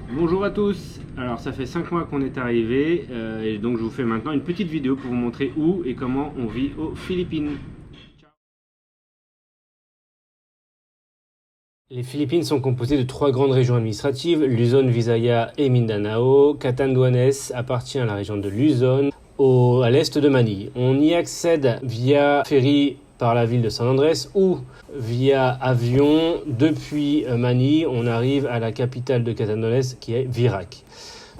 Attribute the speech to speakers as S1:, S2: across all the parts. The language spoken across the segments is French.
S1: Bonjour à tous, alors ça fait 5 mois qu'on est arrivé et donc je vous fais maintenant une petite vidéo pour vous montrer où et comment on vit aux Philippines. Les Philippines sont composées de 3 grandes régions administratives, Luzon, Visayas et Mindanao. Catanduanes appartient à la région de Luzon, à l'est de Manille. On y accède via ferry par la ville de San Andrés ou via avion depuis Manille. On arrive à la capitale de Catanduanes qui est Virac.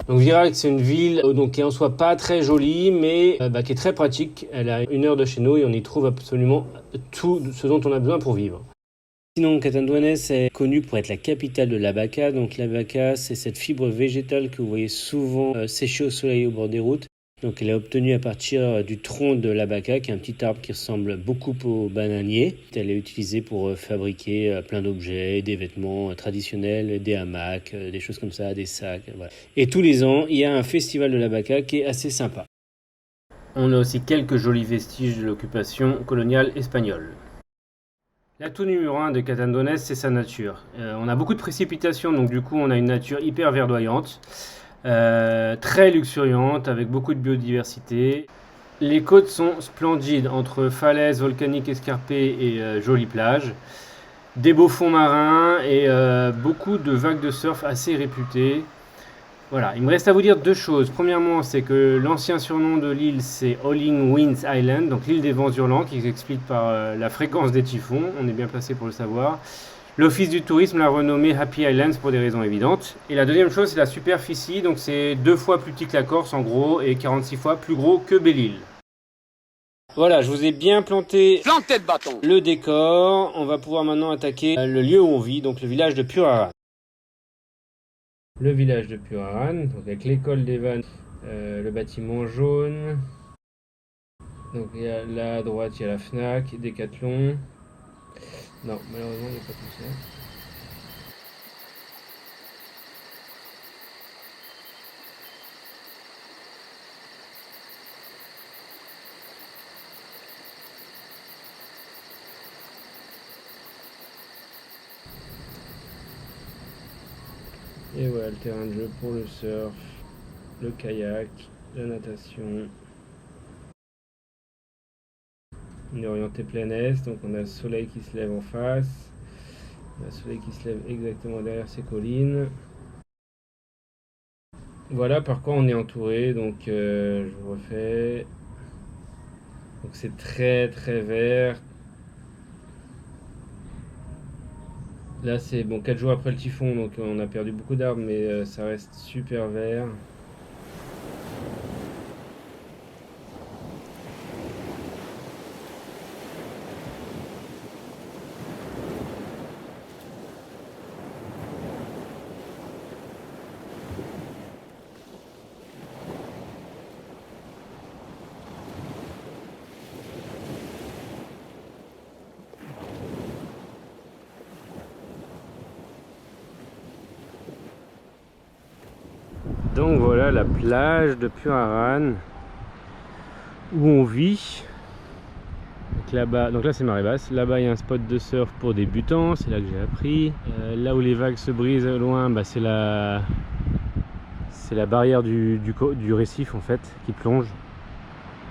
S1: Donc Virac, c'est une ville qui est en soi pas très jolie, mais qui est très pratique. Elle a 1 heure de chez nous et on y trouve absolument tout ce dont on a besoin pour vivre. Sinon, Catanduanes est connue pour être la capitale de l'abaca. Donc l'abaca, c'est cette fibre végétale que vous voyez souvent sécher au soleil au bord des routes. Donc elle est obtenue à partir du tronc de l'abaca, qui est un petit arbre qui ressemble beaucoup au bananier. Elle est utilisée pour fabriquer plein d'objets, des vêtements traditionnels, des hamacs, des choses comme ça, des sacs. Voilà. Et tous les ans, il y a un festival de l'abaca qui est assez sympa. On a aussi quelques jolis vestiges de l'occupation coloniale espagnole. L'atout numéro 1 de Catanduanes, c'est sa nature. On a beaucoup de précipitations, donc du coup on a une nature hyper verdoyante, très luxuriante, avec beaucoup de biodiversité. Les côtes sont splendides, entre falaises volcaniques escarpées et jolies plages. Des beaux fonds marins et beaucoup de vagues de surf assez réputées. Voilà, il me reste à vous dire 2 choses. Premièrement, c'est que l'ancien surnom de l'île, c'est Howling Winds Island, donc l'île des vents hurlants, qui s'explique par la fréquence des typhons. On est bien placé pour le savoir. L'Office du tourisme l'a renommé Happy Islands pour des raisons évidentes. Et la deuxième chose, c'est la superficie. Donc c'est 2 fois plus petit que la Corse en gros et 46 fois plus gros que Belle-Île. Voilà, je vous ai bien planté
S2: Planté de bâton.
S1: le décor. On va pouvoir maintenant attaquer le lieu où on vit, donc le village de Puraran. Le village de Puraran, donc avec l'école des vannes, le bâtiment jaune. Donc là à droite il y a la Fnac, Decathlon. Non, malheureusement il n'y a pas tout ça. Et voilà le terrain de jeu pour le surf, le kayak, la natation. On est orienté plein est, donc on a le soleil qui se lève en face. On a le soleil qui se lève exactement derrière ces collines. Voilà par quoi on est entouré, donc je vous refais. Donc c'est très très vert. Là c'est bon 4 jours après le typhon, donc on a perdu beaucoup d'arbres, mais ça reste super vert. Donc voilà la plage de Puraran où on vit. Donc là-bas, donc là c'est marée basse. Là-bas il y a un spot de surf pour débutants, c'est là que j'ai appris. Là où les vagues se brisent loin, c'est la barrière du récif en fait qui plonge.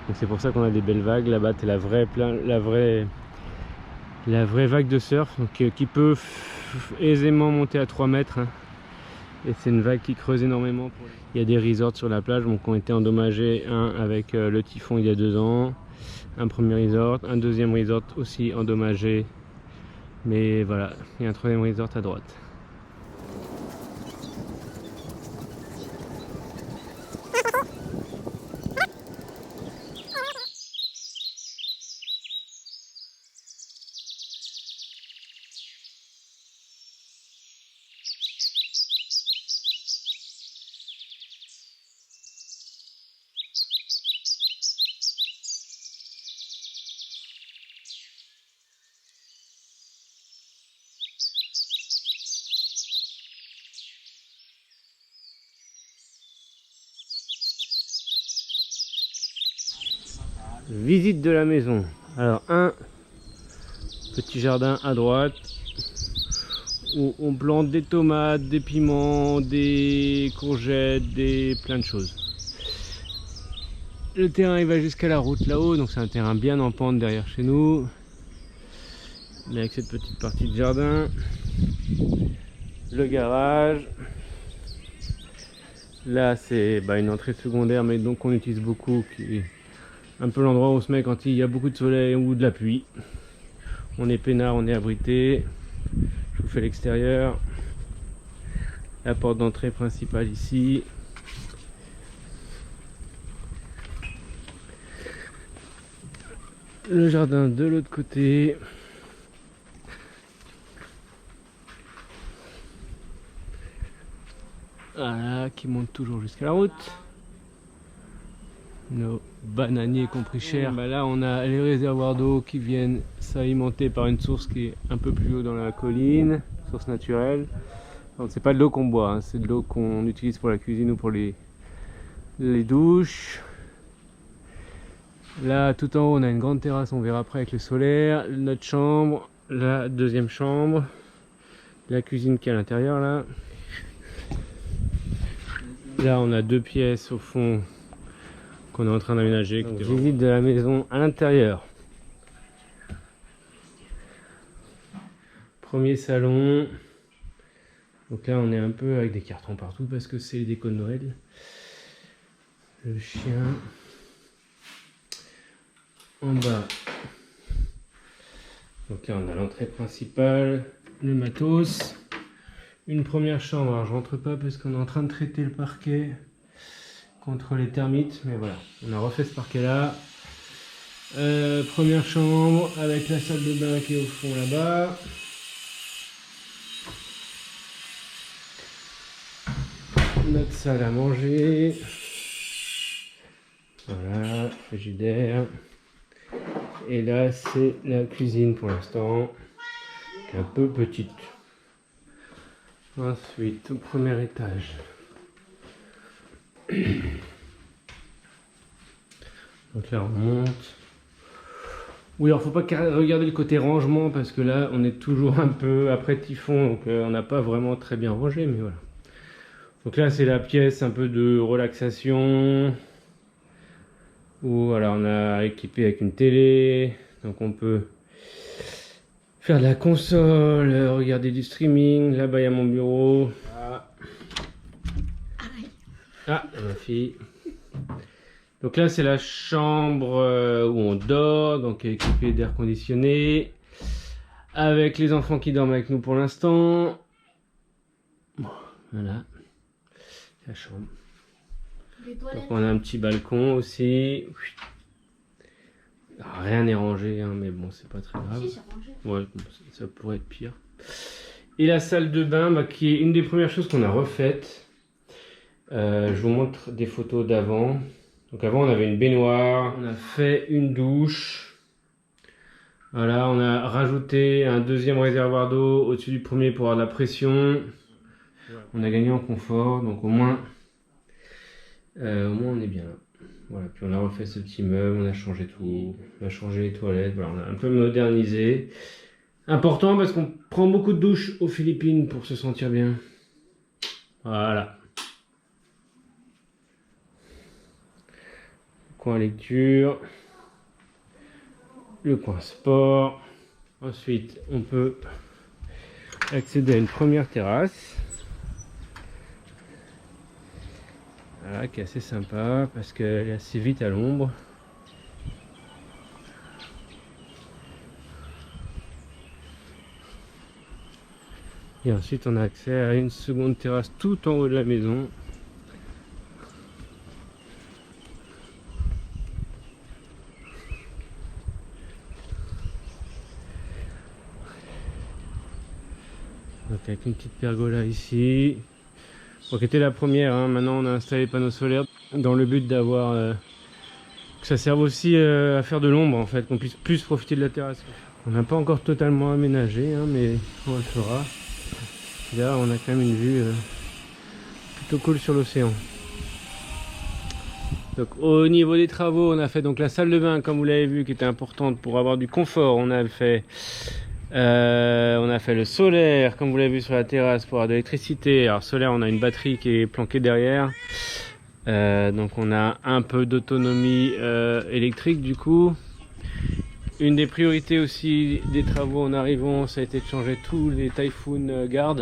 S1: Donc c'est pour ça qu'on a des belles vagues. Là-bas t'es la vraie vague de surf, donc, qui peut aisément monter à 3 mètres. Hein. Et c'est une vague qui creuse énormément. Il y a des resorts sur la plage qui ont été endommagés. Un avec le typhon il y a 2 ans. Un premier resort, un deuxième resort aussi endommagé. Mais voilà, il y a un 3e resort à droite. Visite de la maison. Alors un petit jardin à droite où on plante des tomates, des piments, des courgettes, plein de choses. Le terrain il va jusqu'à la route là-haut, donc c'est un terrain bien en pente derrière chez nous. Mais avec cette petite partie de jardin, le garage. Là c'est une entrée secondaire, mais donc on utilise beaucoup, qui est un peu l'endroit où on se met quand il y a beaucoup de soleil ou de la pluie. On est peinard, on est abrité. Je vous fais l'extérieur. La porte d'entrée principale ici. Le jardin de l'autre côté. Voilà, qui monte toujours jusqu'à la route. Nos bananiers compris cher. Là on a les réservoirs d'eau qui viennent s'alimenter par une source qui est un peu plus haut dans la colline, source naturelle. Donc c'est pas de l'eau qu'on boit, hein, c'est de l'eau qu'on utilise pour la cuisine ou pour les douches. Là tout en haut on a une grande terrasse, on verra après avec le solaire, notre chambre, la deuxième chambre, la cuisine qui est à l'intérieur là. Là on a 2 pièces au fond qu'on est en train d'aménager. Visite de la maison à l'intérieur. Premier salon. Donc là on est un peu avec des cartons partout parce que c'est les décos de Noël. Le chien. En bas. Donc là on a l'entrée principale, le matos. Une première chambre, alors je rentre pas parce qu'on est en train de traiter le parquet contre les termites, mais voilà, on a refait ce parquet là. Première chambre avec la salle de bain qui est au fond là-bas. Notre salle à manger. Voilà, frigidaire. Et là c'est la cuisine pour l'instant, qui est un peu petite. Ensuite, au premier étage. Donc là on monte. Oui, alors faut pas regarder le côté rangement parce que là on est toujours un peu après typhon, donc on n'a pas vraiment très bien rangé, mais voilà. Donc là c'est la pièce un peu de relaxation où voilà, on a équipé avec une télé, donc on peut faire de la console, regarder du streaming. Là-bas il y a mon bureau. Ah, ma fille. Donc là c'est la chambre où on dort, donc équipée d'air conditionné, avec les enfants qui dorment avec nous pour l'instant. Voilà, la chambre. Donc on a un petit balcon aussi. Alors, rien n'est rangé, hein, mais bon c'est pas très grave. Si, c'est rangé. Ouais, ça pourrait être pire. Et la salle de bain, qui est une des premières choses qu'on a refaites. Je vous montre des photos d'avant. Donc avant on avait une baignoire, on a fait une douche. Voilà, on a rajouté un deuxième réservoir d'eau au-dessus du premier pour avoir de la pression. On a gagné en confort, donc au moins on est bien là. Voilà, puis on a refait ce petit meuble, on a changé tout, on a changé les toilettes, voilà, on a un peu modernisé. Important parce qu'on prend beaucoup de douches aux Philippines pour se sentir bien. Voilà. Coin lecture, le coin sport. Ensuite on peut accéder à une première terrasse, voilà, qui est assez sympa parce qu'elle est assez vite à l'ombre. Et ensuite on a accès à une seconde terrasse tout en haut de la maison. Donc avec une petite pergola ici, qui était la première, hein. Maintenant on a installé les panneaux solaires dans le but d'avoir que ça serve aussi à faire de l'ombre en fait, qu'on puisse plus profiter de la terrasse. On n'a pas encore totalement aménagé, hein, mais on le fera. Là on a quand même une vue plutôt cool sur l'océan. Donc au niveau des travaux, on a fait donc la salle de bain comme vous l'avez vu qui était importante pour avoir du confort. On a fait On a fait le solaire, comme vous l'avez vu sur la terrasse, pour avoir de l'électricité. Alors solaire, on a une batterie qui est planquée derrière. Donc on a un peu d'autonomie électrique du coup. Une des priorités aussi des travaux en arrivant, ça a été de changer tous les Typhoon Guard.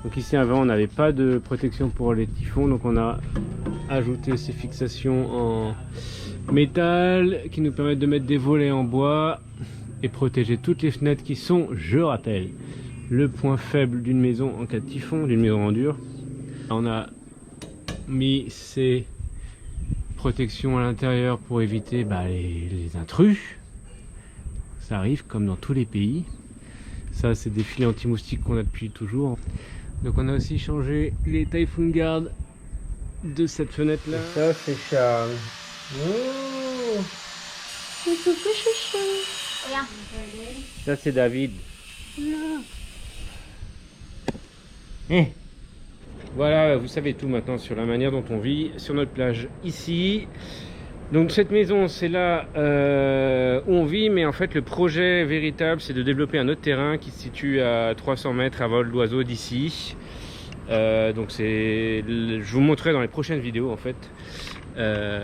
S1: Donc ici avant on n'avait pas de protection pour les typhons, donc on a ajouté ces fixations en métal qui nous permettent de mettre des volets en bois et protéger toutes les fenêtres qui sont, je rappelle, le point faible d'une maison en cas de typhon, d'une maison en dur. On a mis ces protections à l'intérieur pour éviter les intrus. Ça arrive comme dans tous les pays. Ça c'est des filets anti-moustiques qu'on a depuis toujours. Donc on a aussi changé les Typhoon Guard de cette fenêtre là. Et ça c'est Charles. Oh,
S2: C'est coucou chouchou. Regarde.
S1: ça c'est David. Voilà, vous savez tout maintenant sur la manière dont on vit sur notre plage ici. Donc cette maison, c'est là où on vit, mais en fait le projet véritable, c'est de développer un autre terrain qui se situe à 300 mètres à vol d'oiseau d'ici. Donc je vous montrerai dans les prochaines vidéos en fait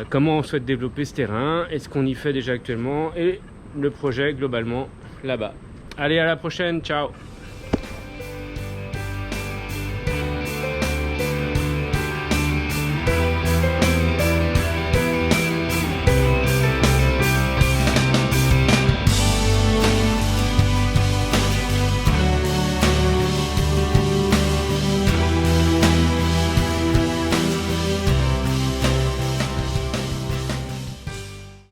S1: comment on souhaite développer ce terrain et ce qu'on y fait déjà actuellement et le projet globalement là-bas. Allez, à la prochaine, ciao!